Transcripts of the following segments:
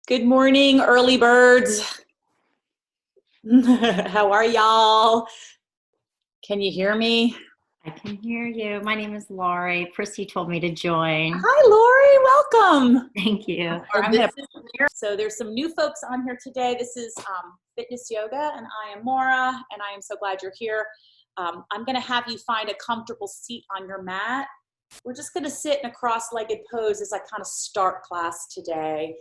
Good morning, early birds. How are y'all? Can you hear me? I can hear you. My name is Laurie. Prissy told me to join. Hi, Lori. Welcome. Thank you. So there's some new folks on here today. This is Fitness Yoga, and I am Maura, and I am so glad you're here. I'm going to have you find a comfortable seat on your mat. We're just going to sit in a cross-legged pose as I kind of start class today.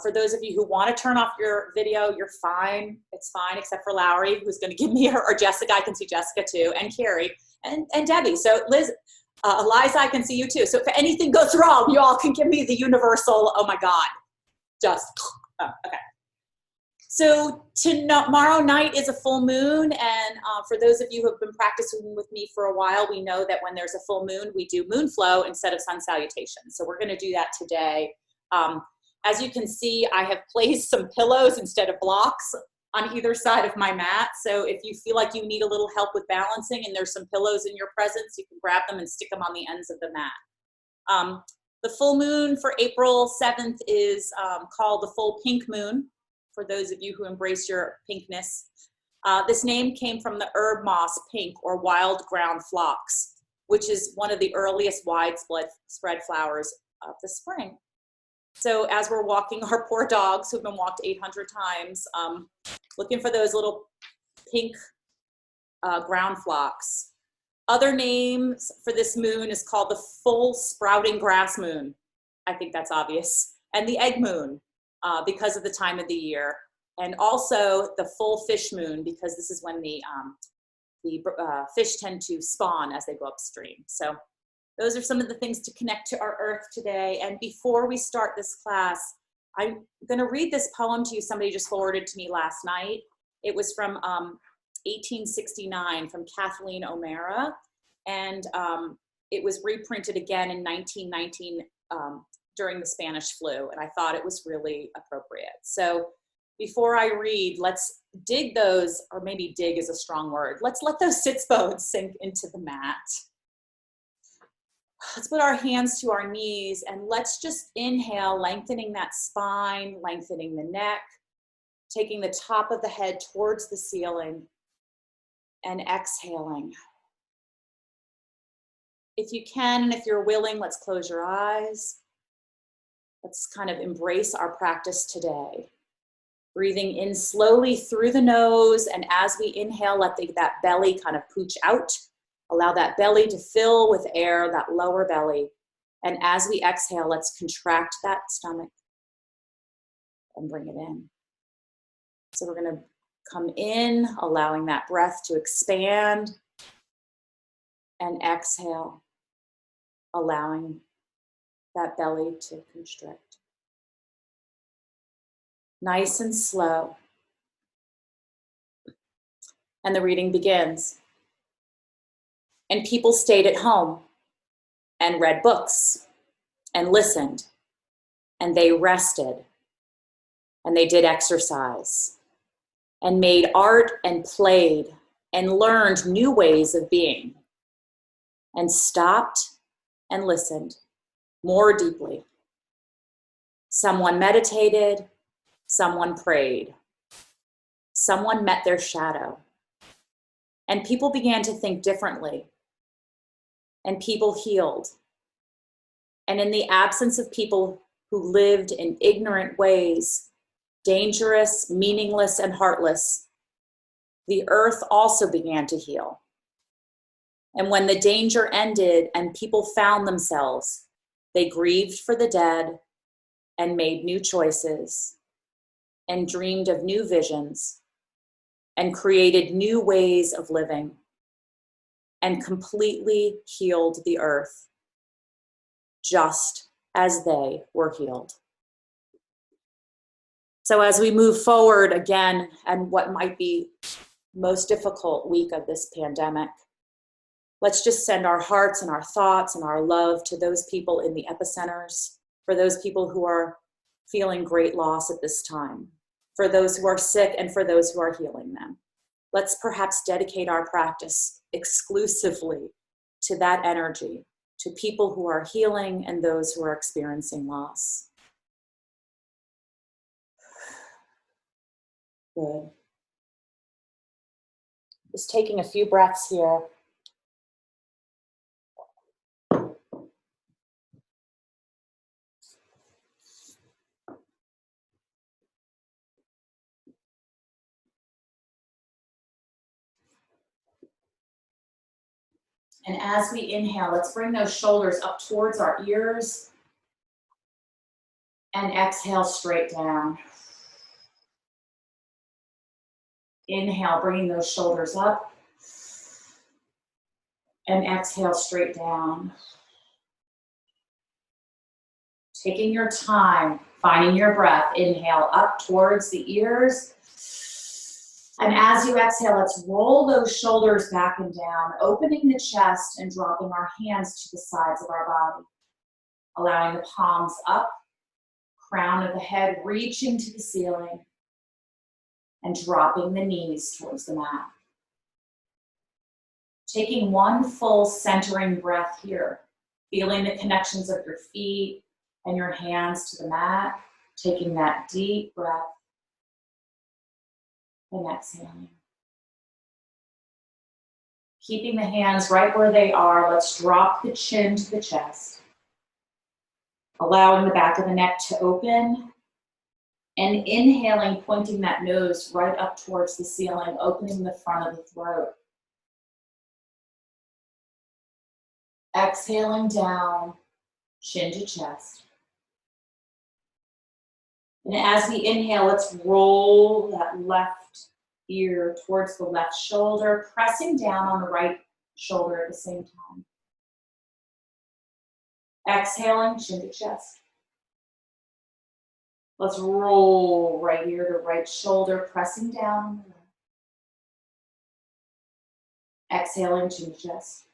For those of you who want to turn off your video, you're fine. It's fine, except for Lowry, who's going to give me or Jessica. I can see Jessica too, and Carrie, and Debbie. So Liz, Eliza, I can see you too. So if anything goes wrong, you all can give me the universal, oh my God, just, okay. So tomorrow night is a full moon, and for those of you who have been practicing with me for a while, we know that when there's a full moon, we do moon flow instead of sun salutation. So we're going to do that today. As you can see, I have placed some pillows instead of blocks on either side of my mat. So if you feel like you need a little help with balancing and there's some pillows in your presence, you can grab them and stick them on the ends of the mat. The full moon for April 7th is called the full pink moon, for those of you who embrace your pinkness. This name came from the herb moss pink, or wild ground phlox, which is one of the earliest widespread flowers of the spring. So as we're walking our poor dogs who've been walked 800 times, looking for those little pink ground phlox. Other names for this moon is called the full sprouting grass moon. I think that's obvious. And the egg moon, because of the time of the year. And also the full fish moon, because this is when the fish tend to spawn as they go upstream. So those are some of the things to connect to our earth today. And before we start this class, I'm going to read this poem to you. Somebody just forwarded to me last night. It was from 1869 from Kathleen O'Mara. And it was reprinted again in 1919 during the Spanish flu. And I thought it was really appropriate. So before I read, let's dig those, or maybe dig is a strong word. Let's let those sits bones sink into the mat. Let's put our hands to our knees and let's just inhale, lengthening that spine, lengthening the neck, taking the top of the head towards the ceiling, and exhaling. If you can, and if you're willing, let's close your eyes. Let's kind of embrace our practice today. Breathing in slowly through the nose, and as we inhale, let that belly kind of pooch out. Allow that belly to fill with air, that lower belly. And as we exhale, let's contract that stomach and bring it in. So we're going to come in, allowing that breath to expand, and exhale, allowing that belly to constrict. Nice and slow. And the reading begins. And people stayed at home and read books and listened, and they rested, and they did exercise and made art and played and learned new ways of being and stopped and listened more deeply. Someone meditated, someone prayed, someone met their shadow, and people began to think differently. And people healed. And in the absence of people who lived in ignorant ways, dangerous, meaningless, and heartless, the earth also began to heal. And when the danger ended and people found themselves, they grieved for the dead and made new choices and dreamed of new visions and created new ways of living, and completely healed the earth, just as they were healed. So as we move forward again, and what might be most difficult week of this pandemic, let's just send our hearts and our thoughts and our love to those people in the epicenters, for those people who are feeling great loss at this time, for those who are sick and for those who are healing them. Let's perhaps dedicate our practice exclusively to that energy, to people who are healing and those who are experiencing loss. Good. Just taking a few breaths here. And as we inhale, let's bring those shoulders up towards our ears and exhale straight down. Inhale, bringing those shoulders up and exhale straight down. Taking your time, finding your breath. Inhale up towards the ears. And as you exhale, let's roll those shoulders back and down, opening the chest and dropping our hands to the sides of our body. Allowing the palms up, crown of the head reaching to the ceiling, and dropping the knees towards the mat. Taking one full centering breath here, feeling the connections of your feet and your hands to the mat, taking that deep breath and exhaling. Keeping the hands right where they are, let's drop the chin to the chest, allowing the back of the neck to open, and inhaling, pointing that nose right up towards the ceiling, opening the front of the throat. Exhaling down, chin to chest. And as we inhale, let's roll that left ear towards the left shoulder, pressing down on the right shoulder at the same time. Exhaling, chin to chest. Let's roll right ear to right shoulder, pressing down on the left. Exhaling, chin to chest.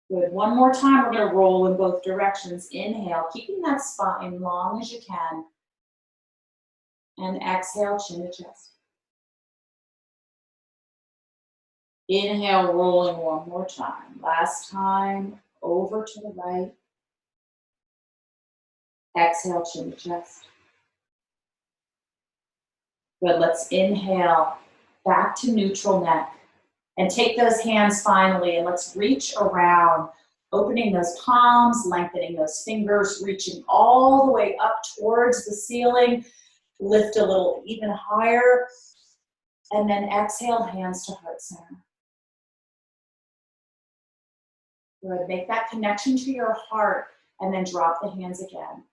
Good. One more time, we're going to roll in both directions. Inhale, keeping that spine long as you can. And exhale, chin to chest. Inhale, rolling one more time. Last time, over to the right. Exhale, chin to chest. Good. Let's inhale, back to neutral neck. And take those hands finally, and let's reach around, opening those palms, lengthening those fingers, reaching all the way up towards the ceiling. Lift a little even higher, and then exhale, hands to heart center. Good. Make that connection to your heart, and then drop the hands again.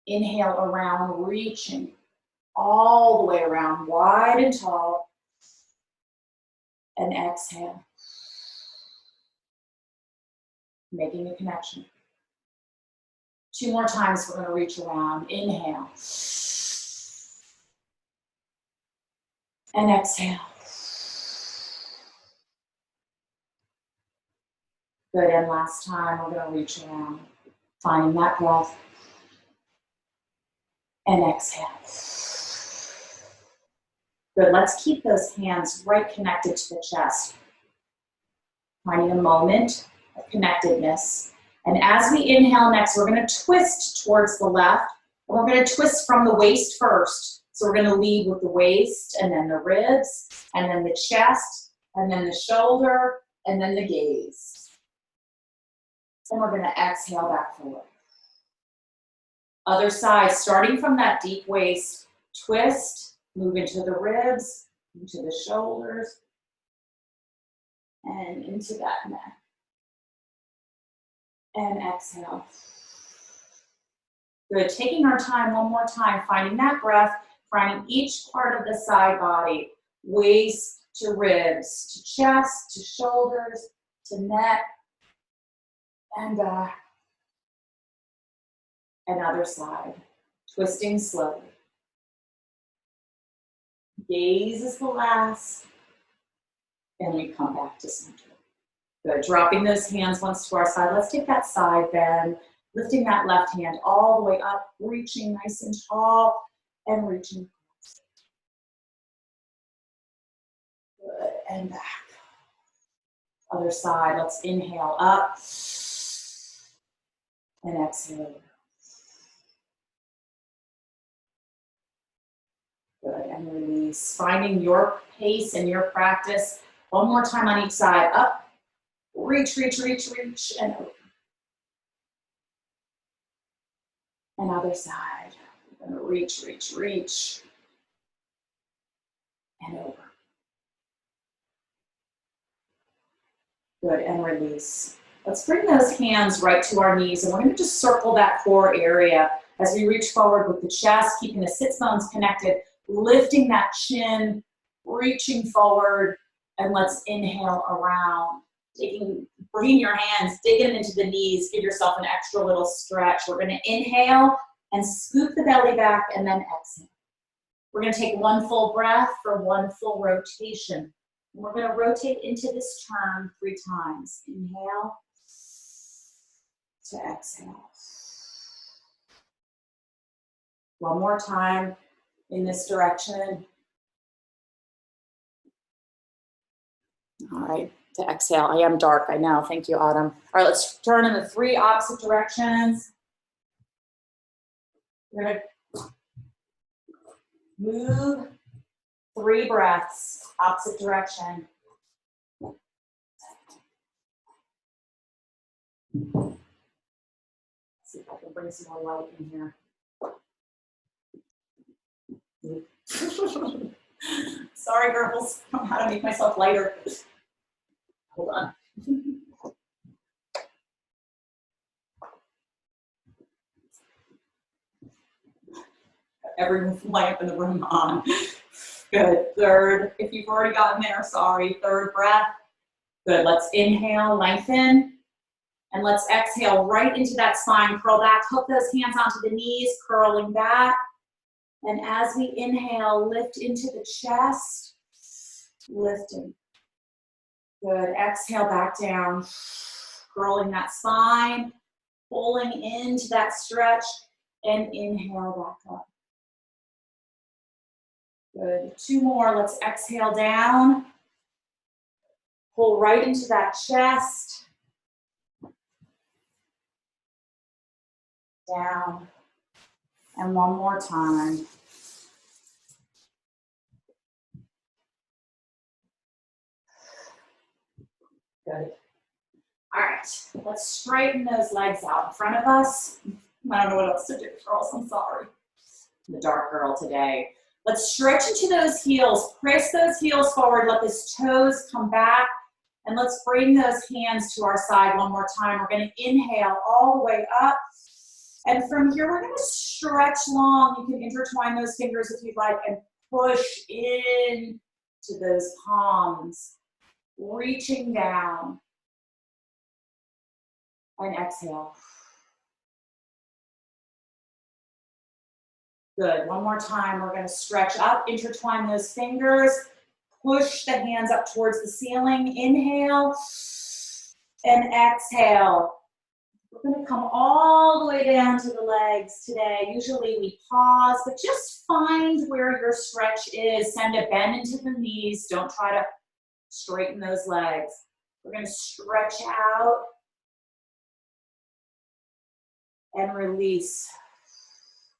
Inhale around, reaching all the way around, wide and tall. And exhale, making a connection. Two more times, we're going to reach around. Inhale. And exhale. Good, and last time, we're going to reach around, finding that breath. And exhale. Good, let's keep those hands right connected to the chest. Finding a moment of connectedness. And as we inhale next, we're going to twist towards the left. And we're going to twist from the waist first. So we're going to lead with the waist, and then the ribs, and then the chest, and then the shoulder, and then the gaze. And we're going to exhale back forward. Other side, starting from that deep waist, twist. Move into the ribs, into the shoulders, and into that neck. And exhale. Good. Taking our time one more time, finding that breath, finding each part of the side body, waist to ribs, to chest, to shoulders, to neck, and back. And other side, twisting slowly. Gaze is the last, and we come back to center. Good, dropping those hands once to our side. Let's take that side bend, lifting that left hand all the way up, reaching nice and tall, and reaching across. Good, and back. Other side, let's inhale up, and exhale. Good, and release. Finding your pace and your practice. One more time on each side. Up, reach, reach, reach, reach, and over. And other side. We're gonna reach, reach, reach, and over. Good, and release. Let's bring those hands right to our knees, and we're gonna just circle that core area as we reach forward with the chest, keeping the sits bones connected, lifting that chin, reaching forward, and let's inhale around. Bringing your hands, digging into the knees, give yourself an extra little stretch. We're gonna inhale and scoop the belly back, and then exhale. We're gonna take one full breath for one full rotation. And we're gonna rotate into this turn 3 times. Inhale to exhale. One more time in this direction. All right, to exhale. I am dark, I know. Thank you, Autumn. All right, let's turn in the 3 opposite directions. We're gonna move 3 breaths, opposite direction. Let's see if I can bring some more light in here. Sorry, girls. I don't know how to make myself lighter. Hold on. Every lamp in the room on. Good. Third, if you've already gotten there, sorry. 3rd breath. Good. Let's inhale, lengthen. And let's exhale right into that spine. Curl back, hook those hands onto the knees, curling back. And as we inhale, lift into the chest, lifting. Good, exhale back down, curling that spine, pulling into that stretch, and inhale back up. Good, 2 more, let's exhale down, pull right into that chest, down, and one more time. Good. All right, let's straighten those legs out in front of us. I don't know what else to do, girls, I'm sorry. I'm the dark girl today. Let's stretch into those heels, press those heels forward, let those toes come back, and let's bring those hands to our side one more time. We're gonna inhale all the way up, and from here, we're gonna stretch long. You can intertwine those fingers if you'd like, and push in to those palms, reaching down, and exhale. Good, one more time. We're gonna stretch up, intertwine those fingers, push the hands up towards the ceiling. Inhale, and exhale. We're gonna come all the way down to the legs today. Usually we pause, but just find where your stretch is. Send a bend into the knees. Don't try to straighten those legs. We're gonna stretch out and release.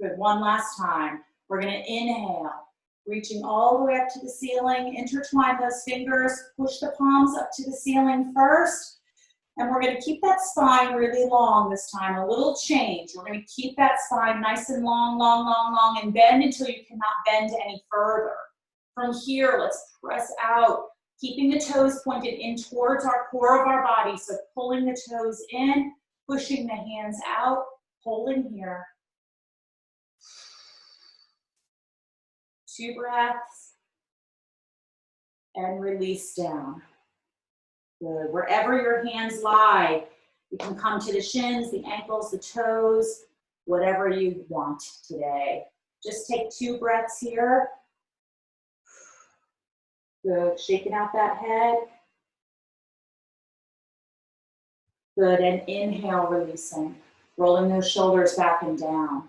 Good, one last time. We're gonna inhale, reaching all the way up to the ceiling. Intertwine those fingers, push the palms up to the ceiling first. And we're gonna keep that spine really long this time, a little change. We're gonna keep that spine nice and long, long, long, long, and bend until you cannot bend any further. From here, let's press out, keeping the toes pointed in towards our core of our body. So pulling the toes in, pushing the hands out, holding here. 2 breaths, and release down. Good. Wherever your hands lie, you can come to the shins, the ankles, the toes, whatever you want today. Just take 2 breaths here. Good, shaking out that head. Good, and inhale, releasing. Rolling those shoulders back and down.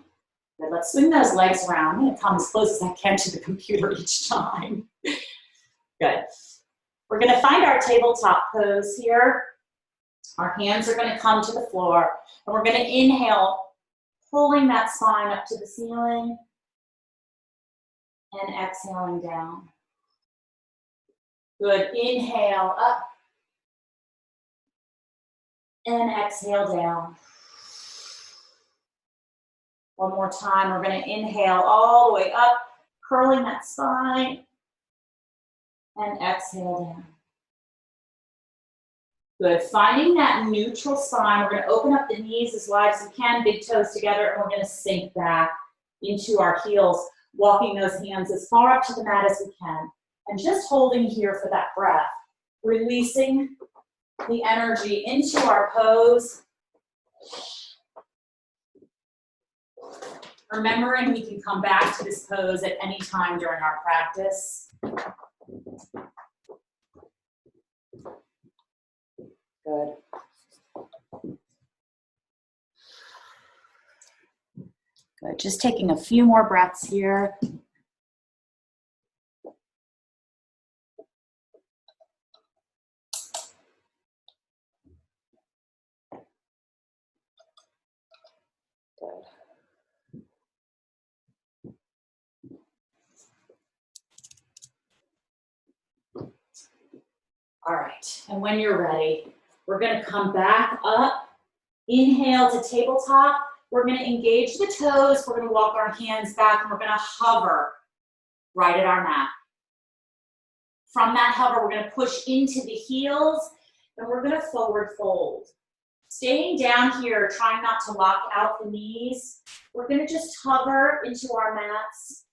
Good, let's swing those legs around. I'm gonna come as close as I can to the computer each time. Good. We're gonna find our tabletop pose here. Our hands are gonna come to the floor, and we're gonna inhale, pulling that spine up to the ceiling. and exhaling down. Good, inhale up and exhale down. One more time, we're gonna inhale all the way up, curling that spine, and exhale down. Good, finding that neutral spine, we're gonna open up the knees as wide as we can, big toes together, and we're gonna sink back into our heels, walking those hands as far up to the mat as we can, and just holding here for that breath, releasing the energy into our pose. Remembering we can come back to this pose at any time during our practice. Good. Good, just taking a few more breaths here. Good. All right, and when you're ready, we're gonna come back up, inhale to tabletop. We're gonna engage the toes, we're gonna walk our hands back, and we're gonna hover right at our mat. From that hover, we're gonna push into the heels, and we're gonna forward fold. Staying down here, trying not to lock out the knees. We're gonna just hover into our mats.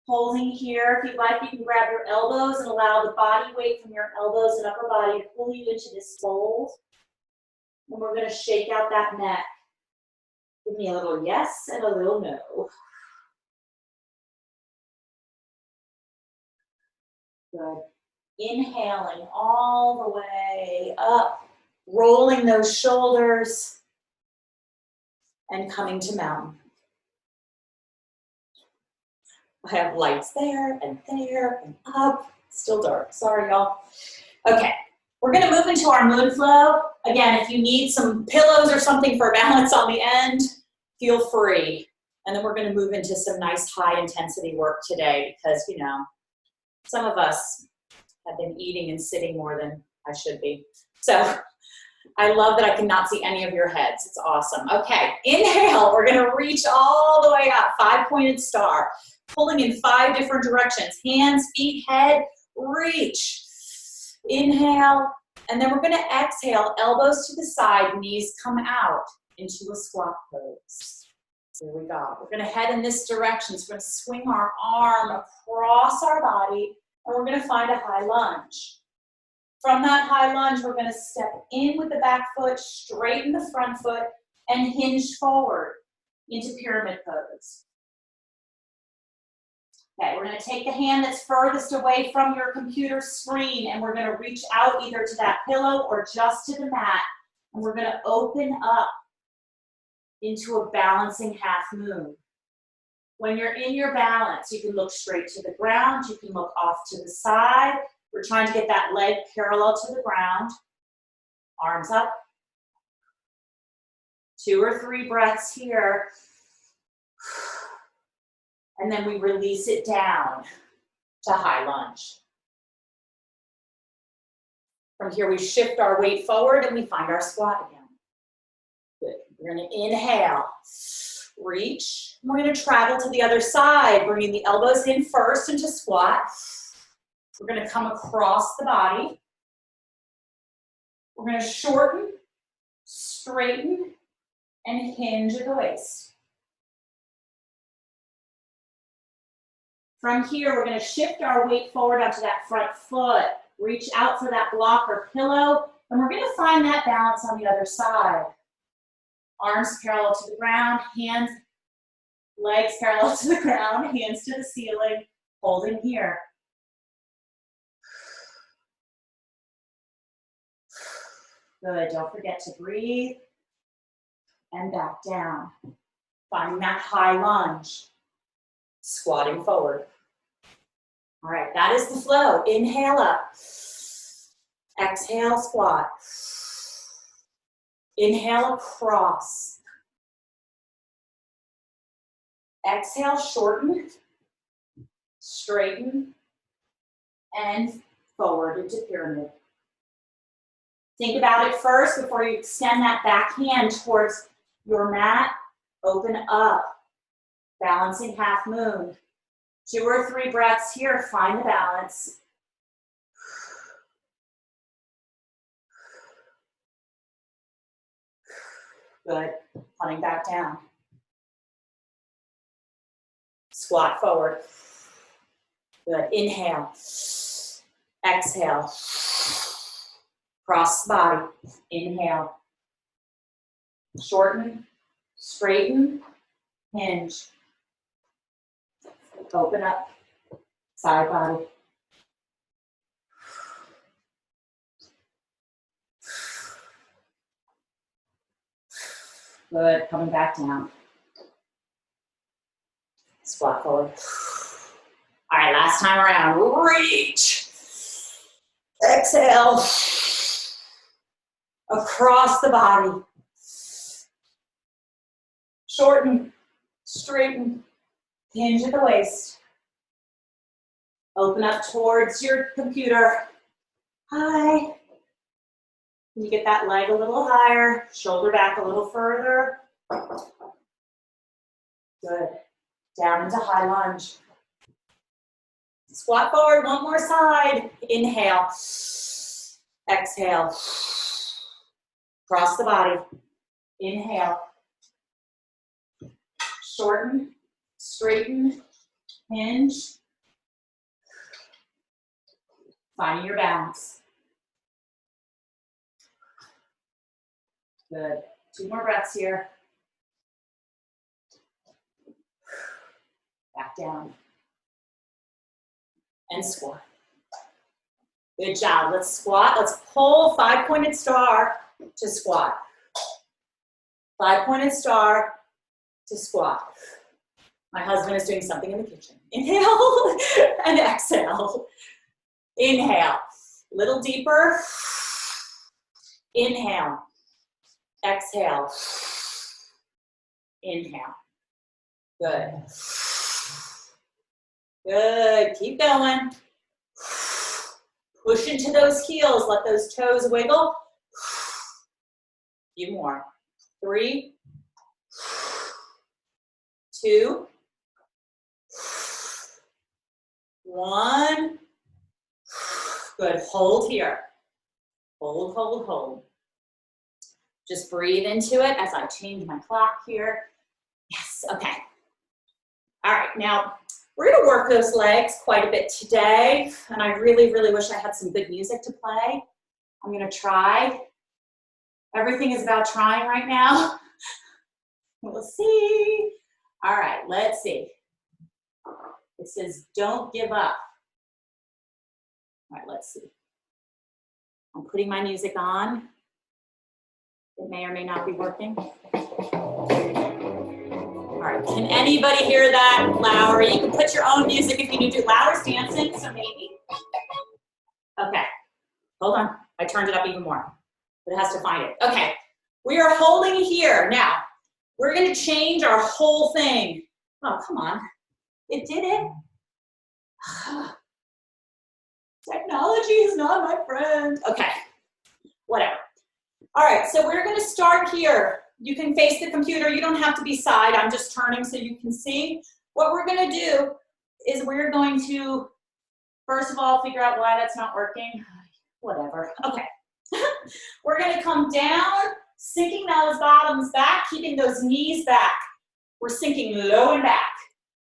Holding here, if you'd like, you can grab your elbows and allow the body weight from your elbows and upper body to pull you into this fold. And we're gonna shake out that neck. Give me a little yes and a little no. Good. Inhaling all the way up, rolling those shoulders, and coming to mountain. I have lights there and up. Still dark, sorry y'all. Okay, we're gonna move into our moon flow. Again, if you need some pillows or something for balance on the end, feel free. And then we're gonna move into some nice high intensity work today because, you know, some of us have been eating and sitting more than I should be. So I love that I cannot see any of your heads. It's awesome. Okay, inhale, we're gonna reach all the way up, 5-pointed star. Pulling in 5 different directions. Hands, feet, head, reach. Inhale, and then we're gonna exhale, elbows to the side, knees come out into a squat pose. Here we go. We're gonna head in this direction. So we're gonna swing our arm across our body, and we're gonna find a high lunge. From that high lunge, we're gonna step in with the back foot, straighten the front foot, and hinge forward into pyramid pose. Okay, we're gonna take the hand that's furthest away from your computer screen and we're gonna reach out either to that pillow or just to the mat. And we're gonna open up into a balancing half moon. When you're in your balance, you can look straight to the ground, you can look off to the side. We're trying to get that leg parallel to the ground. Arms up. 2 or 3 breaths here. And then we release it down to high lunge. From here, we shift our weight forward and we find our squat again. Good. We're gonna inhale, reach. We're gonna travel to the other side, bringing the elbows in first into squat. We're gonna come across the body. We're gonna shorten, straighten, and hinge at the waist. From here, we're gonna shift our weight forward onto that front foot, reach out for that block or pillow, and we're gonna find that balance on the other side. Arms parallel to the ground, hands, legs parallel to the ground, hands to the ceiling, holding here. Good, don't forget to breathe and back down. Finding that high lunge. Squatting forward. All right, that is the flow. Inhale up. Exhale, squat. Inhale across. Exhale, shorten. straighten, and forward into pyramid. Think about it first before you extend that back hand towards your mat. Open up, balancing half moon. 2 or 3 breaths here, find the balance. Good, coming back down. Squat forward. Good, inhale, exhale. Cross the body, inhale. Shorten, straighten, hinge. Open up, side body. Good, coming back down. Squat forward. All right, last time around, reach. Exhale. Across the body. Shorten, straighten, hinge at the waist. Open up towards your computer. Hi. Can you get that leg a little higher? Shoulder back a little further. Good. Down into high lunge. Squat forward, one more side. Inhale. Exhale. Cross the body. Inhale. Shorten, straighten, hinge. Finding your balance. Good. 2 more breaths here. Back down. And squat. Good job. Let's squat. Let's pull 5-pointed star to squat. 5-pointed star to squat. My husband is doing something in the kitchen. Inhale and exhale. Inhale. Little deeper. Inhale. Exhale. Inhale. Good. Good. Keep going. Push into those heels. Let those toes wiggle. A few more. 3, 2, 1. Good. Hold here. Hold, hold, hold. Just breathe into it as I change my clock here. Yes. Okay. All right. Now, we're going to work those legs quite a bit today, and I really, really wish I had some good music to play. I'm going to try. Everything is about trying right now. We'll see. All right, let's see. It says, don't give up. All right, let's see. I'm putting my music on. It may or may not be working. All right, can anybody hear that? Louder. You can put your own music if you need to. Louder's dancing, so maybe. Okay, hold on. I turned it up even more, but it has to find it. Okay, we are holding here. Now, we're gonna change our whole thing. Oh, come on. It did it. Technology is not my friend. Okay, whatever. All right, so we're gonna start here. You can face the computer. You don't have to be side. I'm just turning so you can see. What we're gonna do is we're going to, first of all, figure out why that's not working. Whatever, okay. We're gonna come down, sinking those bottoms back, keeping those knees back. We're sinking low and back.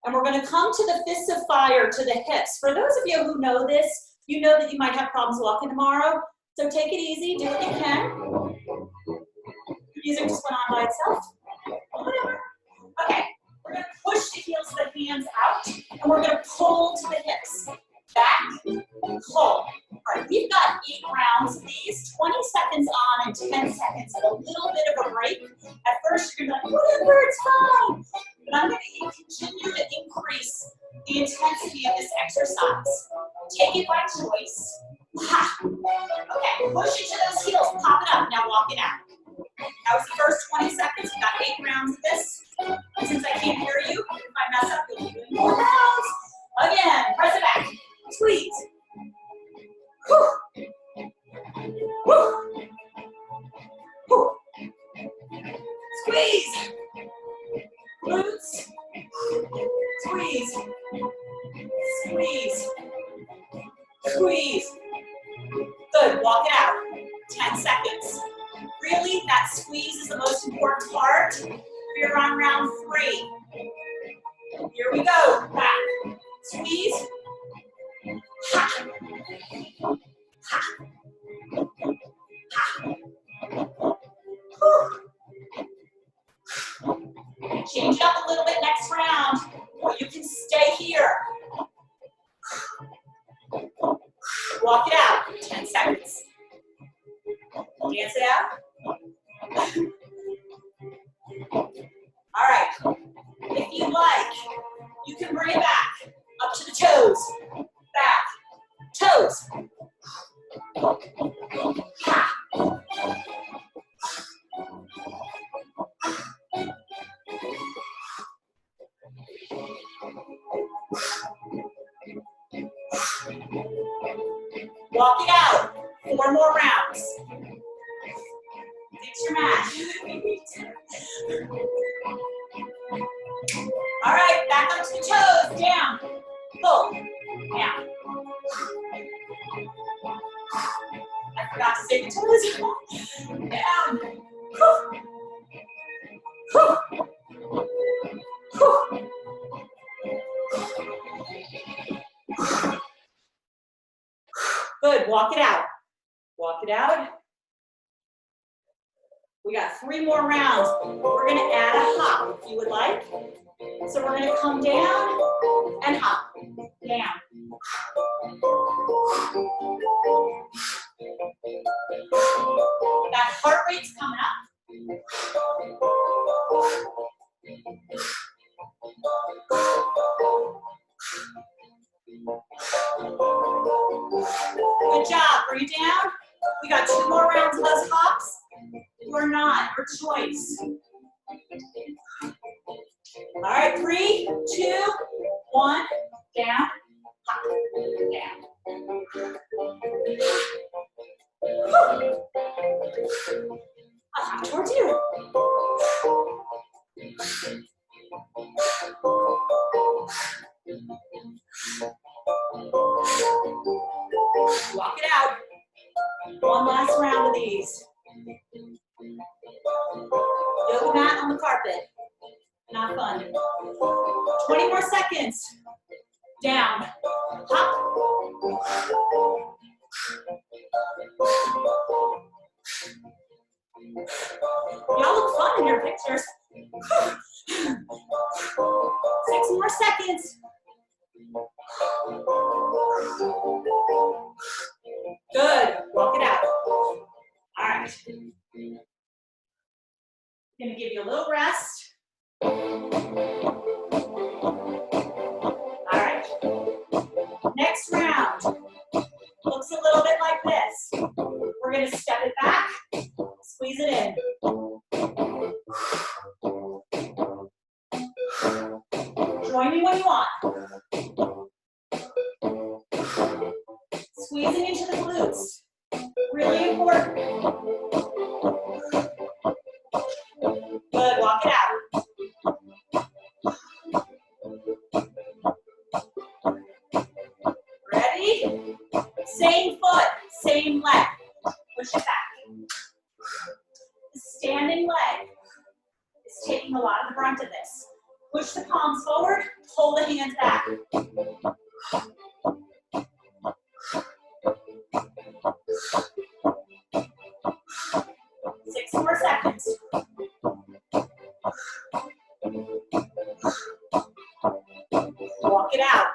And we're gonna come to the fists of fire to the hips. For those of you who know this, you know that you might have problems walking tomorrow. So take it easy, do what you can. Music just went on by itself. Whatever. Okay, we're gonna push the heels of the hands out, and we're gonna pull to the hips. Back, pull. All right, we've got 8 rounds of these, 20 seconds on and 10 seconds, and a little bit of a break. At first, you're gonna be like, whatever, it's fine. But I'm gonna continue to increase the intensity of this exercise. Take it by choice. Ha. Okay, push into those heels, pop it up, now walk it out. That was the first 20 seconds. We got 8 rounds of this. Since I can't hear you, if I mess up, you'll be doing more rounds. Again, Squeeze. Glutes. Squeeze. Squeeze. Squeeze. Good, walk it out. 10 seconds. Really, that squeeze is the most important part. We're on round 3. Here we go, back. Squeeze. Ha. Ha. Ha. Whew. Change it up a little bit next round, or you can stay here. Walk it out, 10 seconds. Dance it out. All right, if you like, you can bring it back, up to the toes, back, toes. Ha. Walk it out. 4 more rounds. Fix your mat. All right, back up to the toes. Down. Pull. Down. I forgot to say the toes. Down. Whew. Whew. Whew. Good, walk it out. Walk it out. We got 3 more rounds. We're gonna add a hop if you would like. So we're gonna come down and hop. Down. That heart rate's coming up. Good job, bring it down. We got 2 more rounds of those hops. Or not, your choice. All right, 3, 2, 1, down, hop, down. I'll hop towards you. Walk it out. 1 last round of these. Yoga mat on the carpet. Not fun. 20 more seconds. Down. Hop. Y'all look fun in your pictures. 6 more seconds. Good. Walk it out. All right. I'm gonna give you a little rest. All right. Next round looks a little bit like this. We're gonna step it back, squeeze it in. Join me when you want. Squeezing into the glutes. Really important. Good, walk it out. Ready? Same foot, same leg. Push it back. The standing leg is taking a lot of the brunt of this. Push the palms forward, pull the hands back. 6 more seconds. Walk it out.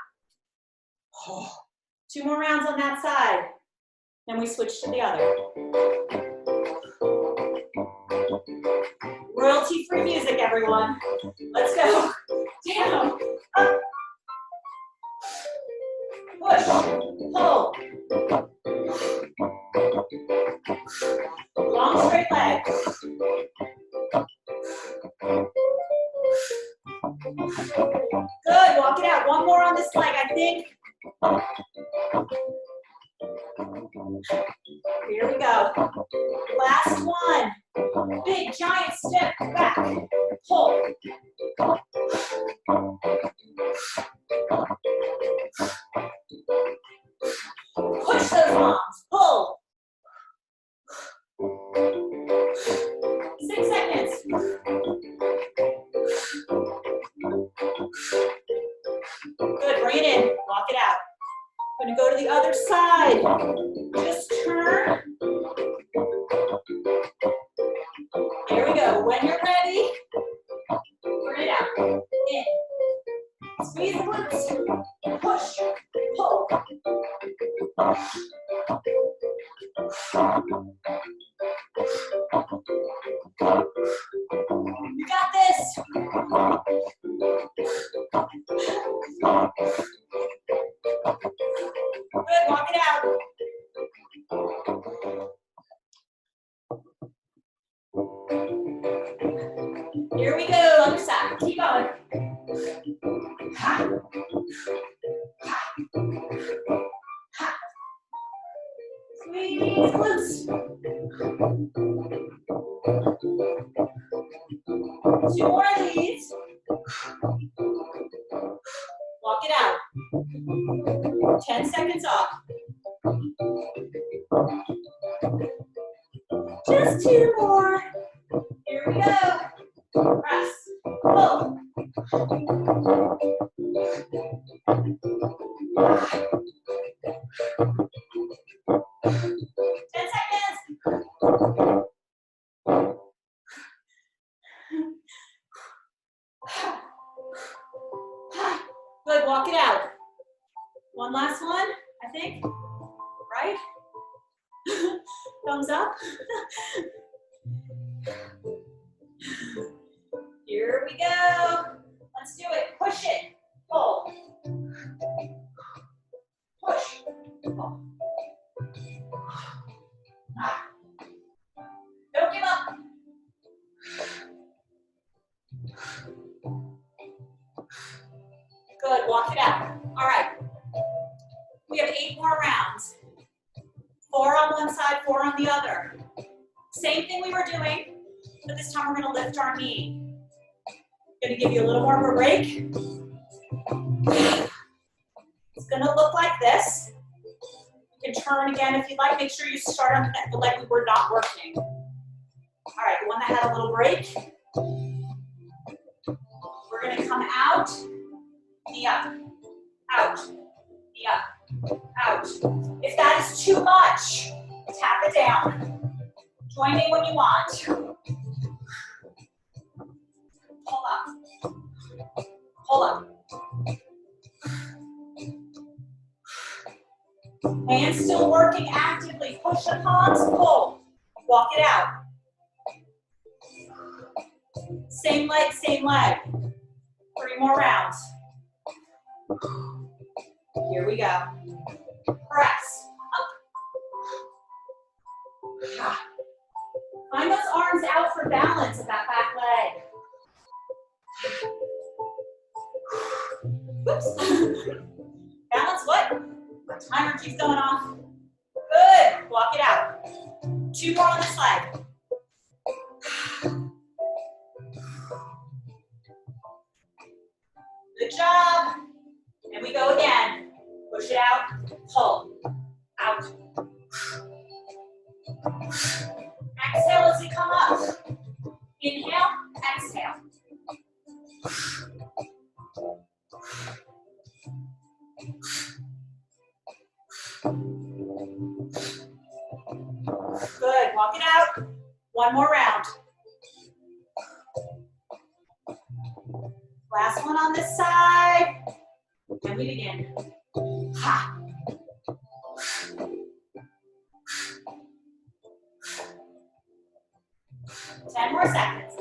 2 more rounds on that side. Then we switch to the other. Royalty-free music, everyone. Let's go. Down, up. Push, pull. Long straight leg. Good, walk it out. 1 more on this leg, I think. Here we go. Last one. Big giant step back. Pull. Push those arms. Pull. 6 seconds. Good, bring it in, walk it out. I'm gonna go to the other side. Just turn. Here we go, when you're ready, bring it out, in. Squeeze the glutes, push, pull. You got this. Good, walk it out. Here we go, other side, keep going. Ha. Ha. Ha. Squeeze glutes. 2 more of these. Walk it out. 10 seconds off. Just 2 more. Here we go. Press. Pull. 10 seconds. Good, walk it out. One last one, I think. Right? Thumbs up. Here we go. Let's do it. Push it. Pull. Push. Pull. Don't give up. Good, walk it out. All right. We have 8 more rounds. 4 on one side, 4 on the other. Same thing we were doing, but this time we're gonna lift our knee. Gonna give you a little more of a break. It's gonna look like this. You can turn again if you'd like. Make sure you start on the leg we were not working. All right, the one that had a little break. We're gonna come out, knee up, out, knee up, out. If that is too much, tap it down. Join me when you want. Pull up. Pull up. Hands still working actively. Push the palms, pull. Walk it out. Same leg, same leg. 3 more rounds. Here we go. Press. Up. Find those arms out for balance of that back leg. Whoops. Balance what? My timer keeps going off. Good. Walk it out. 2 more on this leg. Good job. And we go again. Push it out. Pull. Out. Exhale as we come up. Inhale. Exhale. Good, walk it out. 1 more round. Last one on this side. And we begin. Ha. 10 more seconds.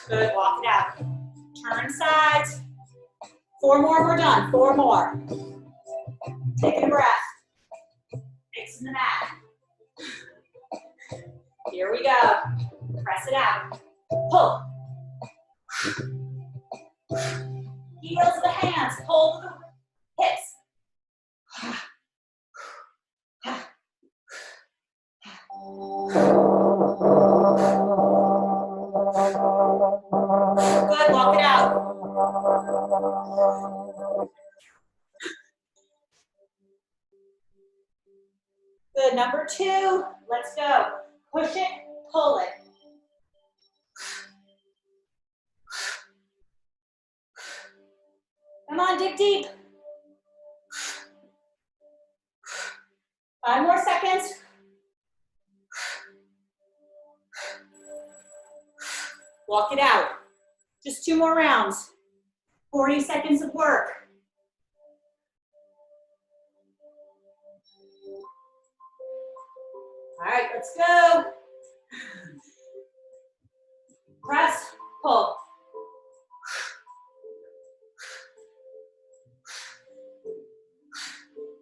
Good, walk it out. Turn sides. 4 more, we're done. 4 more. Take a breath. Fixing the mat. Here we go. Press it out. Pull. Heels of the hands, pull the hips. Good, walk it out. Good, number 2, let's go. Push it, pull it. Come on, dig deep. 5 more seconds. Walk it out. Just 2 more rounds. 40 seconds of work. All right, let's go. Press, pull.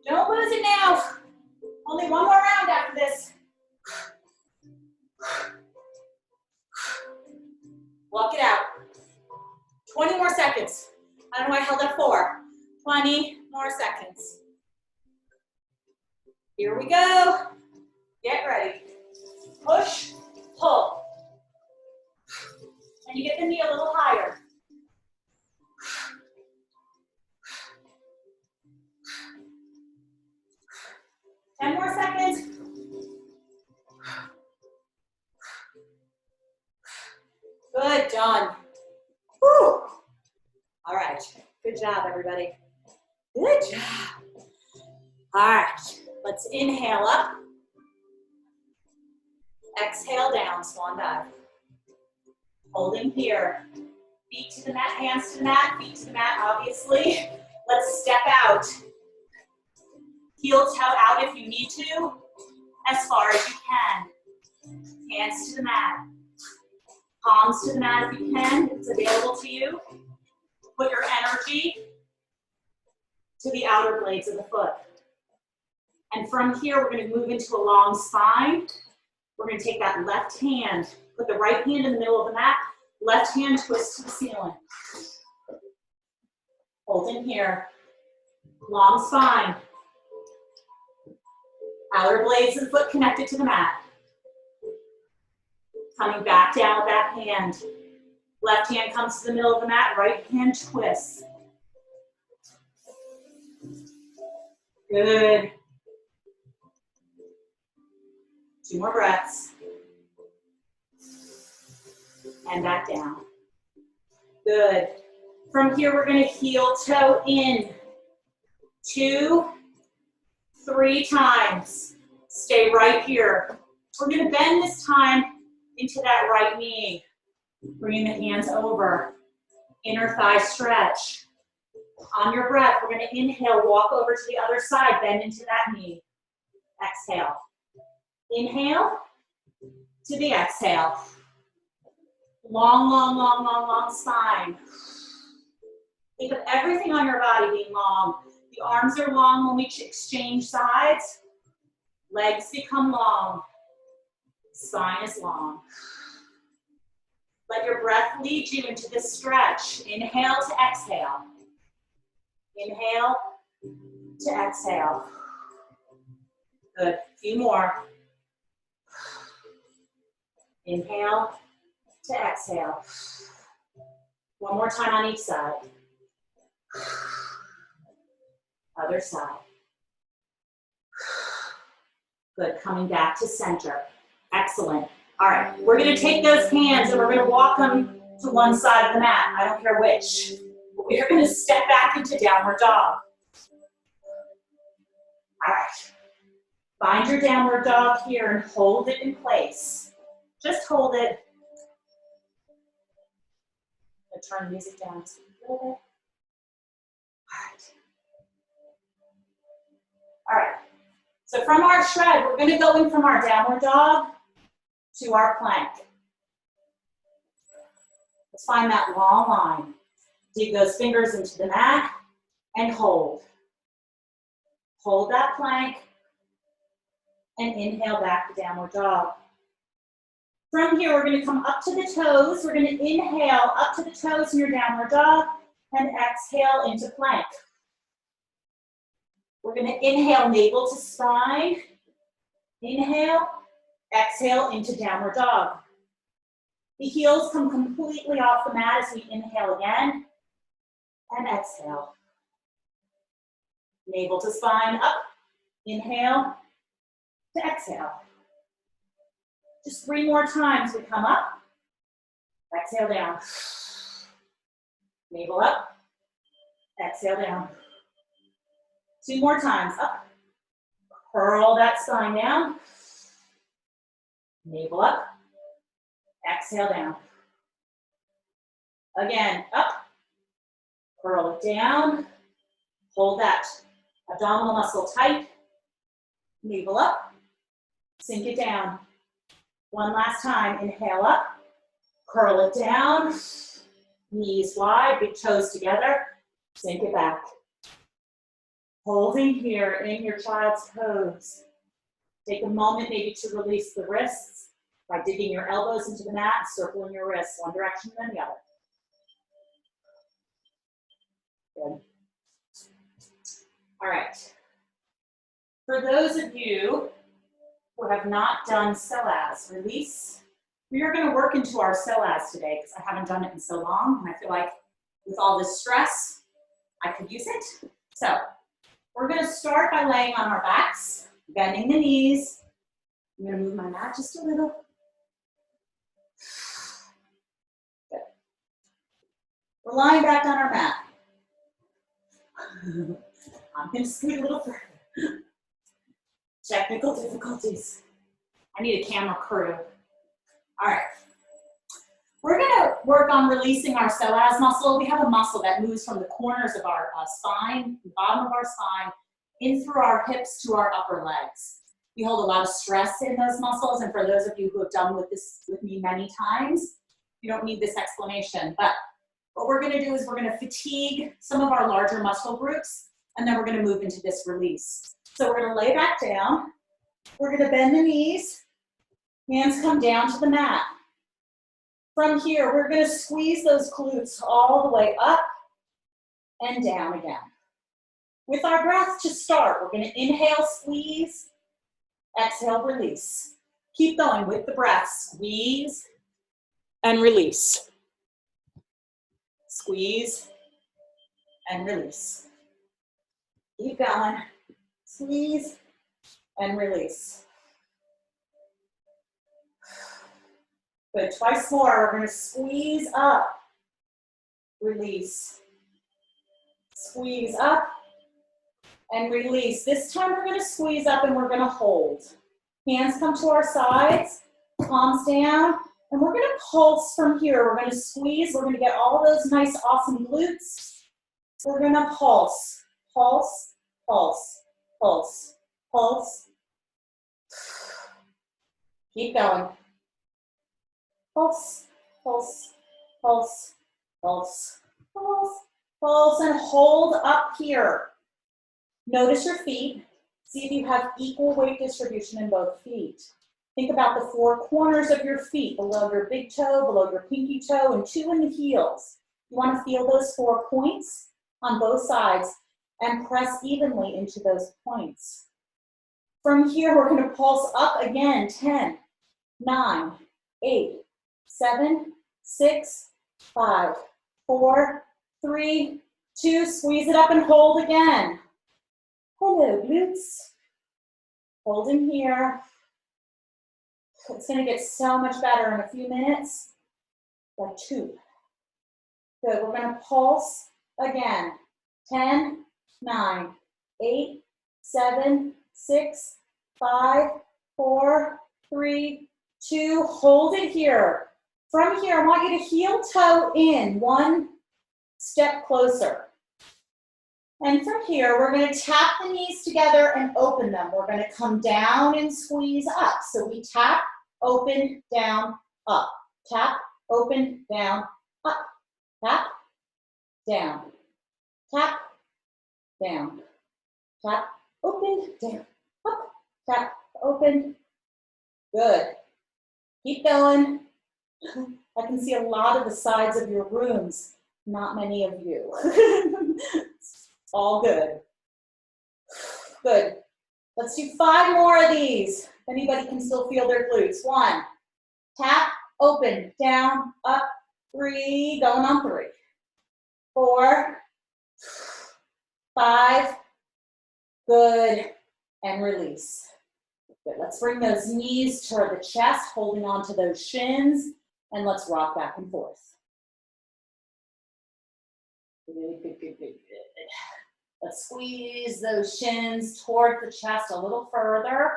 Don't lose it now. Only 1 more round after this. Walk it out. 20 more seconds. I don't know why I held up 4. 20 more seconds. Here we go. Get ready. Push, pull. And you get the knee a little higher. Ten more seconds. Good, done. Whew. All right, good job, everybody. Good job. All right, let's inhale up. Exhale down, swan dive. Holding here. Feet to the mat, hands to the mat, feet to the mat, obviously. Let's step out. Heel toe out if you need to, as far as you can. Hands to the mat. Palms to the mat if you can, if it's available to you. Put your energy to the outer blades of the foot. And from here, we're going to move into a long spine. We're going to take that left hand, put the right hand in the middle of the mat, left hand twist to the ceiling. Hold in here. Long spine. Outer blades of the foot connected to the mat. Coming back down with that hand. Left hand comes to the middle of the mat, right hand twists. Good. 2 more breaths. And back down. Good. From here, we're going to heel toe in. 2, 3 times. Stay right here. We're going to bend this time into that right knee. Bringing the hands over. Inner thigh stretch. On your breath, we're going to inhale, walk over to the other side, bend into that knee. Exhale. Inhale to the exhale. Long, long, long, long, long spine. Think of everything on your body being long. The arms are long when we exchange sides. Legs become long. Spine is long. Let your breath lead you into this stretch. Inhale to exhale. Inhale to exhale. Good. A few more. Inhale to exhale. One more time on each side. Other side. Good. Coming back to center. Excellent. All right. We're going to take those hands and we're going to walk them to one side of the mat. I don't care which. We're going to step back into downward dog. All right. Find your downward dog here and hold it in place. Just hold it. I'm going to turn the music down just a little bit. All right. So from our shred, we're going to go in from our downward dog to our plank. Let's find that long line. Dig those fingers into the mat and hold. Hold that plank and inhale back to downward dog. From here, we're going to come up to the toes. We're going to inhale up to the toes in your downward dog and exhale into plank. We're going to inhale navel to spine. Inhale, exhale into downward dog. The heels come completely off the mat as we inhale again and exhale. Navel to spine, up. Inhale to exhale. Just 3 more times. We come up, exhale down. Navel up, exhale down. 2 more times, up. Curl that spine down. Navel up, exhale down. Again, up. Curl it down. Hold that abdominal muscle tight. Navel up. Sink it down. One last time. Inhale up. Curl it down. Knees wide, big toes together. Sink it back. Holding here in your child's pose. Take a moment maybe to release the wrists by digging your elbows into the mat and circling your wrists one direction and then the other. Good. All right. For those of you who have not done Psoas Release, we are going to work into our Psoas today because I haven't done it in so long, and I feel like with all this stress, I could use it. So we're going to start by laying on our backs, bending the knees. I'm going to move my mat just a little. Good. We're lying back on our mat. I'm going to scoot a little further. Technical difficulties. I need a camera crew. All right. We're going to work on releasing our psoas muscle. We have a muscle that moves from the corners of our spine, the bottom of our spine, in through our hips to our upper legs. We hold a lot of stress in those muscles, and for those of you who have done this with me many times, you don't need this explanation. But what we're going to do is we're going to fatigue some of our larger muscle groups, and then we're going to move into this release. So we're going to lay back down. We're going to bend the knees. Hands come down to the mat. From here, we're going to squeeze those glutes all the way up and down again. With our breath to start, we're going to inhale, squeeze, exhale, release. Keep going with the breath. Squeeze and release. Squeeze and release. Keep going. Squeeze and release. Good, twice more. We're going to squeeze up, release. Squeeze up and release. This time we're going to squeeze up and we're going to hold. Hands come to our sides, palms down, and we're going to pulse from here. We're going to squeeze. We're going to get all those nice, awesome glutes. We're going to pulse, pulse, pulse, pulse, pulse. Keep going. Pulse, pulse, pulse, pulse, pulse, pulse, and hold up here. Notice your feet. See if you have equal weight distribution in both feet. Think about the 4 corners of your feet, below your big toe, below your pinky toe, and 2 in the heels. You want to feel those 4 points on both sides and press evenly into those points. From here, we're going to pulse up again. 10, 9, 8, 7, 6, 5, 4, 3, 2. Squeeze it up and hold again. Hello, glutes. Holding here. It's going to get so much better in a few minutes. Like 2. Good. We're going to pulse again. 10, 9, 8, 7, 6, 5, 4, 3, 2. Hold it here. From here, I want you to heel toe in 1 step closer. And from here, we're going to tap the knees together and open them. We're going to come down and squeeze up. So we tap, open, down, up. Tap, open, down, up. Tap, down. Tap, down. Tap, open, down, up. Tap, open. Good. Keep going. I can see a lot of the sides of your rooms Not many of you. All good. Good. Let's do 5 more of these. If anybody can still feel their glutes. 1, tap, open, down, up, 3, going on 3. 4, 5, good, and release. Good. Let's bring those knees toward the chest, holding on to those shins, and let's rock back and forth. Good, good, good, good, good. Let's squeeze those shins toward the chest a little further,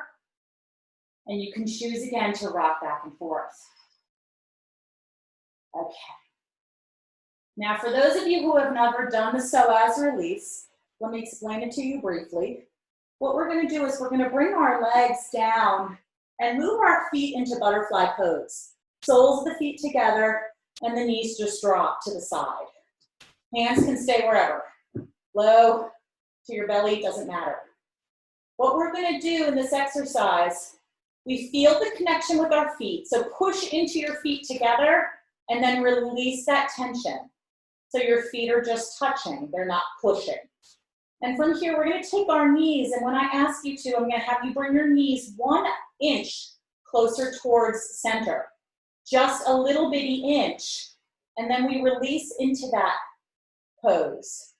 and you can choose again to rock back and forth. Okay. Now, for those of you who have never done the Psoas Release, let me explain it to you briefly. What we're going to do is we're going to bring our legs down and move our feet into butterfly pose. Soles of the feet together, and the knees just drop to the side. Hands can stay wherever. Low to your belly, doesn't matter. What we're going to do in this exercise, we feel the connection with our feet. So push into your feet together and then release that tension. So your feet are just touching, they're not pushing. And from here, we're going to take our knees, and when I ask you to, I'm going to have you bring your knees 1 inch closer towards center. Just a little bitty inch. And then we release into that pose.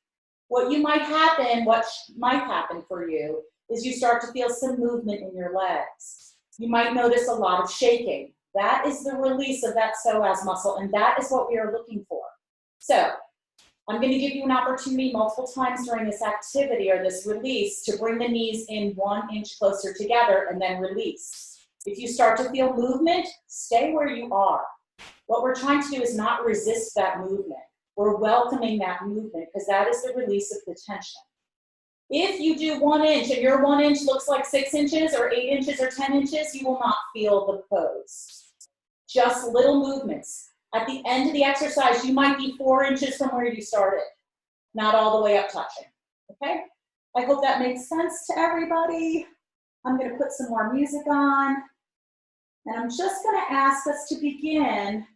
What might happen for you is you start to feel some movement in your legs. You might notice a lot of shaking. That is the release of that psoas muscle, and that is what we are looking for. So I'm going to give you an opportunity multiple times during this activity or this release to bring the knees in 1 inch closer together and then release. If you start to feel movement, stay where you are. What we're trying to do is not resist that movement. We're welcoming that movement because that is the release of the tension. If you do 1 inch and your 1 inch looks like 6 inches or 8 inches or 10 inches, you will not feel the pose. Just little movements. At the end of the exercise, you might be 4 inches from where you started, not all the way up touching, okay? I hope that makes sense to everybody. I'm gonna put some more music on, and I'm just gonna ask us to begin.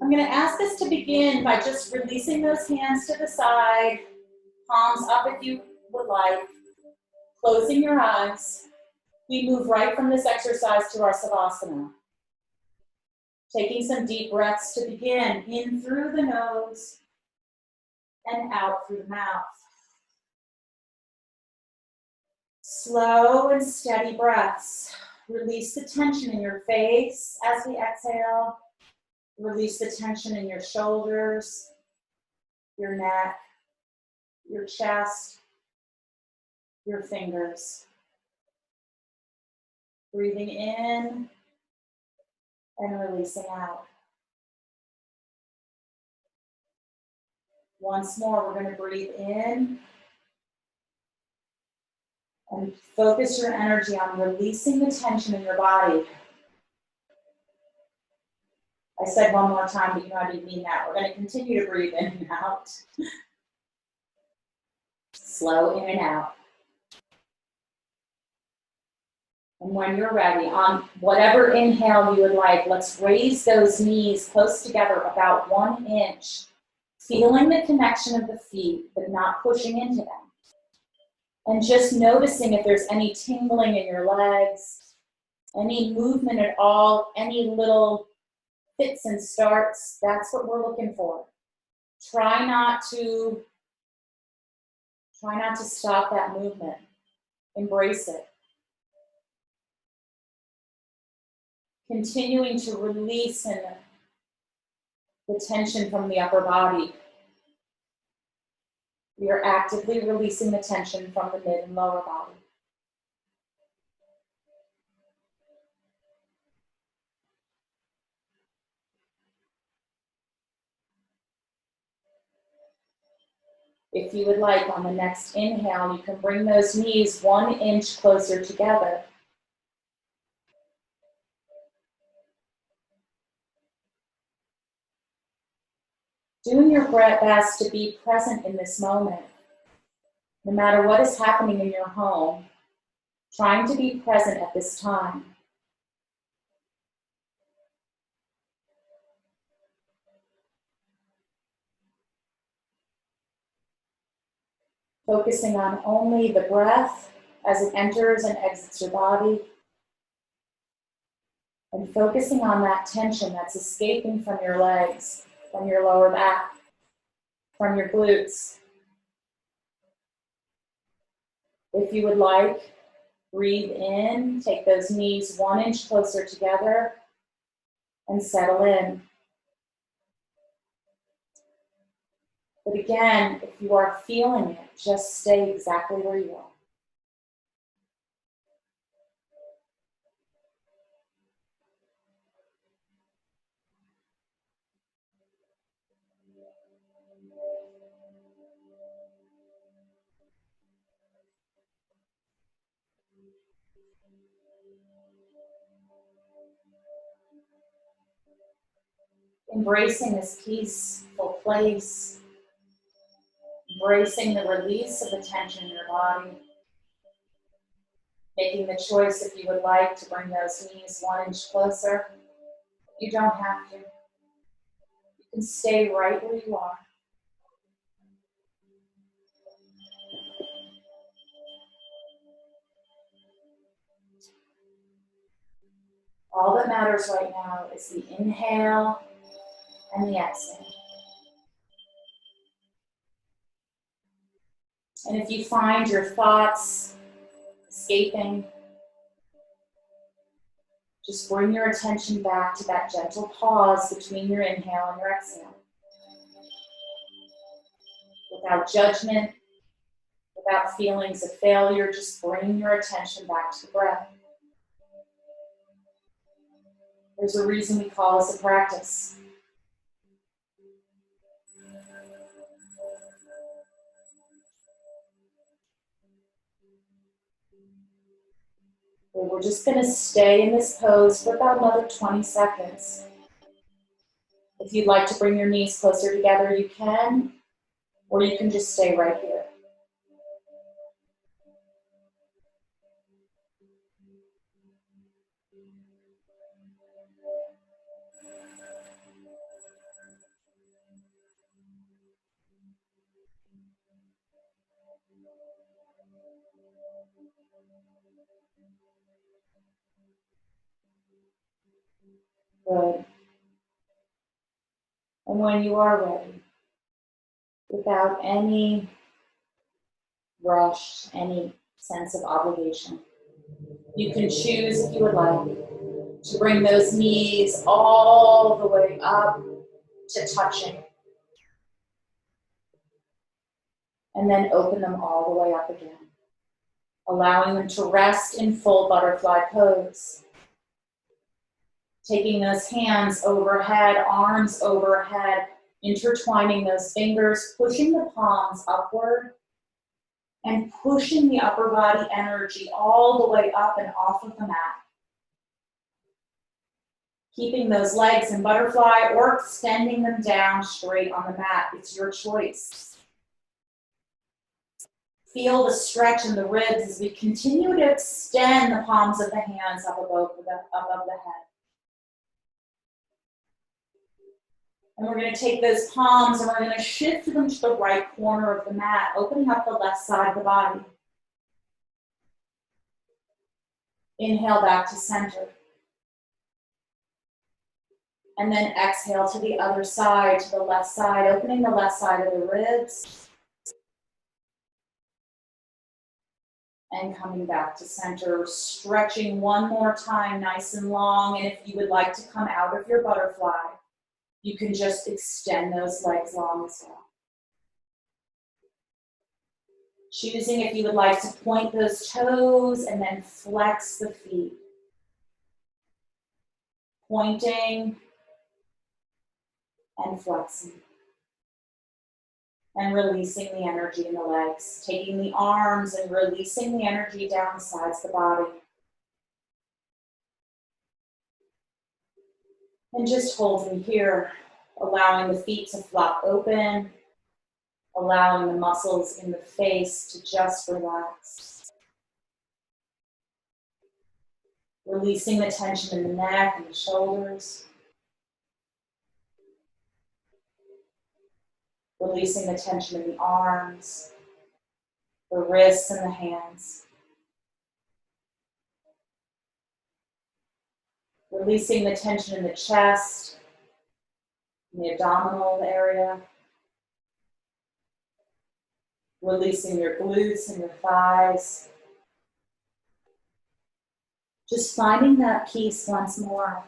I'm gonna ask us to begin by just releasing those hands to the side, palms up if you would like, closing your eyes. We move right from this exercise to our Savasana. Taking some deep breaths to begin, in through the nose and out through the mouth. Slow and steady breaths. Release the tension in your face as we exhale. Release the tension in your shoulders, your neck, your chest, your fingers. Breathing in and releasing out. Once more, we're going to breathe in and focus your energy on releasing the tension in your body. I said one more time, but you know I didn't mean that. We're going to continue to breathe in and out. Slow in and out. And when you're ready, on whatever inhale you would like, let's raise those knees close together about 1 inch, feeling the connection of the feet, but not pushing into them. And just noticing if there's any tingling in your legs, any movement at all, any little fits and starts. That's what we're looking for. Try not to stop that movement. Embrace it. Continuing to release the tension from the upper body. We are actively releasing the tension from the mid and lower body. If you would like, on the next inhale, you can bring those knees 1 inch closer together. Doing your best to be present in this moment. No matter what is happening in your home, trying to be present at this time. Focusing on only the breath as it enters and exits your body. And focusing on that tension that's escaping from your legs, from your lower back, from your glutes. If you would like, breathe in, take those knees 1 inch closer together, and settle in. But again, if you are feeling it, just stay exactly where you are. Embracing this peaceful place, embracing the release of the tension in your body, making the choice if you would like to bring those knees 1 inch closer. You don't have to. You can stay right where you are. All that matters right now is the inhale and the exhale. And if you find your thoughts escaping, just bring your attention back to that gentle pause between your inhale and your exhale. Without judgment, without feelings of failure, just bring your attention back to the breath. There's a reason we call this a practice. We're just going to stay in this pose for about another 20 seconds. If you'd like to bring your knees closer together, you can, or you can just stay right here. Good. And when you are ready, without any rush, any sense of obligation, you can choose, if you would like, to bring those knees all the way up to touching. And then open them all the way up again, allowing them to rest in full butterfly pose. Taking those hands overhead, arms overhead, intertwining those fingers, pushing the palms upward, and pushing the upper body energy all the way up and off of the mat. Keeping those legs in butterfly or extending them down straight on the mat. It's your choice. Feel the stretch in the ribs as we continue to extend the palms of the hands up above the head. And we're going to take those palms and we're going to shift them to the right corner of the mat, opening up the left side of the body. Inhale back to center. And then exhale to the other side, to the left side, opening the left side of the ribs. And coming back to center, stretching one more time, nice and long. And if you would like to come out of your butterfly, you can just extend those legs long as well. Choosing if you would like to point those toes and then flex the feet. Pointing and flexing. And releasing the energy in the legs. Taking the arms and releasing the energy down the sides of the body. And just holding here, allowing the feet to flop open, allowing the muscles in the face to just relax. Releasing the tension in the neck and the shoulders. Releasing the tension in the arms. the wrists and the hands. Releasing the tension in the chest, in the abdominal area. Releasing your glutes and your thighs. Just finding that peace once more.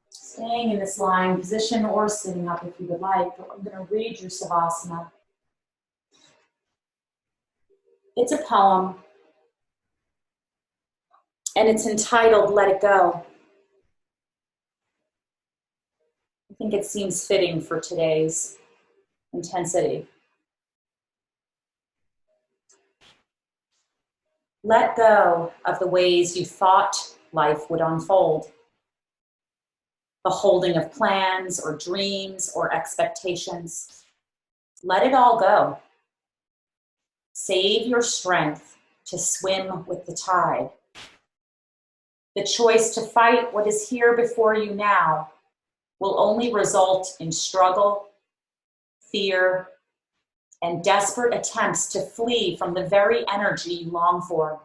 Staying in this lying position or sitting up if you would like, but I'm going to read your Savasana. It's a poem, and it's entitled, Let It Go. I think it seems fitting for today's intensity. Let go of the ways you thought life would unfold. The holding of plans or dreams or expectations. Let it all go. Save your strength to swim with the tide. The choice to fight what is here before you now will only result in struggle, fear, and desperate attempts to flee from the very energy you long for.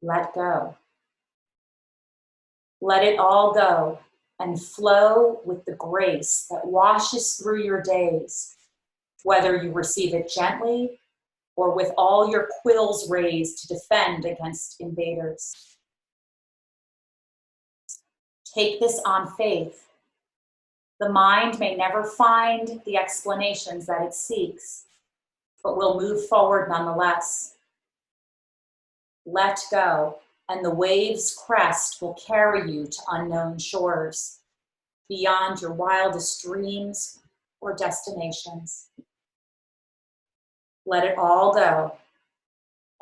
Let go. Let it all go and flow with the grace that washes through your days, whether you receive it gently or with all your quills raised to defend against invaders. Take this on faith. The mind may never find the explanations that it seeks, but will move forward nonetheless. Let go, and the wave's crest will carry you to unknown shores, beyond your wildest dreams or destinations. Let it all go,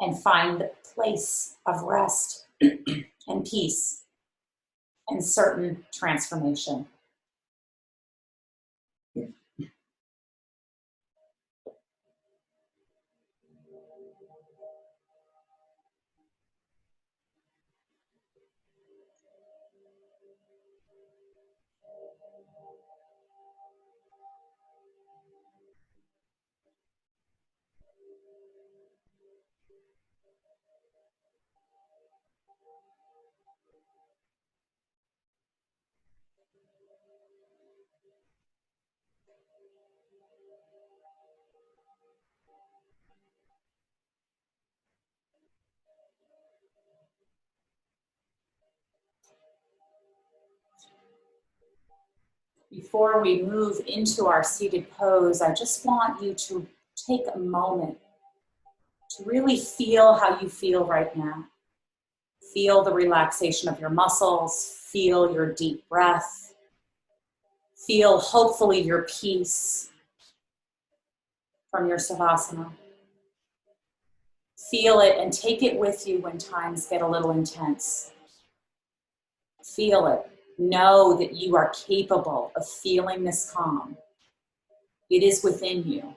and find the place of rest and peace and certain transformation. Before we move into our seated pose, I just want you to take a moment to really feel how you feel right now. Feel the relaxation of your muscles, feel your deep breath, feel hopefully your peace from your Savasana. Feel it and take it with you when times get a little intense. Feel it. Know that you are capable of feeling this calm. It is within you.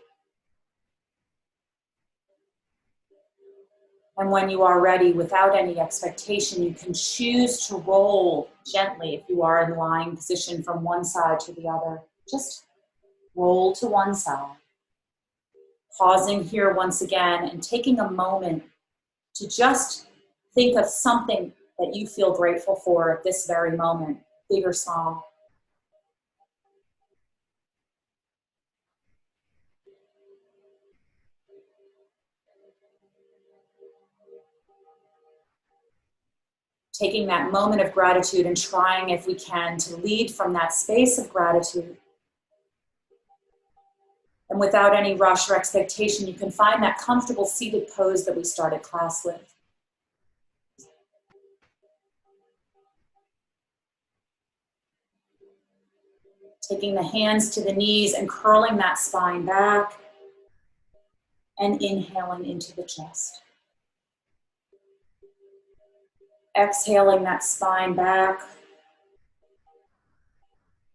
And when you are ready, without any expectation, you can choose to roll gently if you are in lying position from one side to the other. Just roll to one side. Pausing here once again and taking a moment to just think of something that you feel grateful for at this very moment, big or small. Taking that moment of gratitude and trying, if we can, to lead from that space of gratitude. And without any rush or expectation, you can find that comfortable seated pose that we started class with. Taking the hands to the knees and curling that spine back and inhaling into the chest. Exhaling that spine back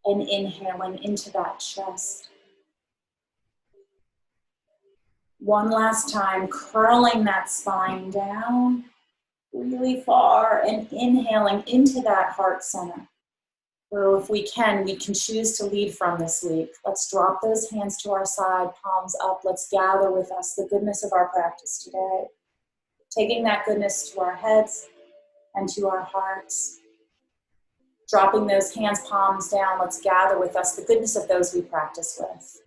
and inhaling into that chest. One last time, curling that spine down really far and inhaling into that heart center. or if we can choose to lead from this week. Let's drop those hands to our side, palms up. Let's gather with us the goodness of our practice today. Taking that goodness to our heads and to our hearts. Dropping those hands, palms down, let's gather with us the goodness of those we practice with.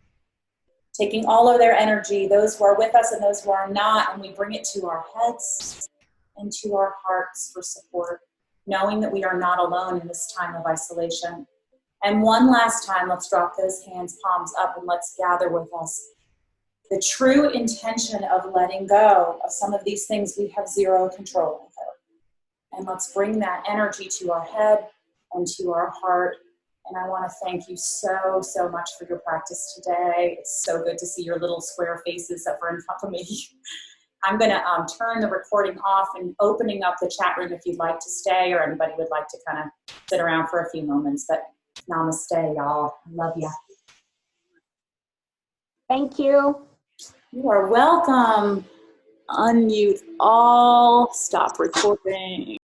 Taking all of their energy, those who are with us and those who are not, and we bring it to our heads and to our hearts for support, knowing that we are not alone in this time of isolation. And one last time, let's drop those hands, palms up, and let's gather with us the true intention of letting go of some of these things we have zero control over. And let's bring that energy to our head and to our heart. And I want to thank you so, so much for your practice today. It's so good to see your little square faces that were in front of me. I'm going to turn the recording off and opening up the chat room if you'd like to stay or anybody would like to kind of sit around for a few moments. But namaste, y'all. Love ya. Thank you. You are welcome. Unmute all. Stop recording.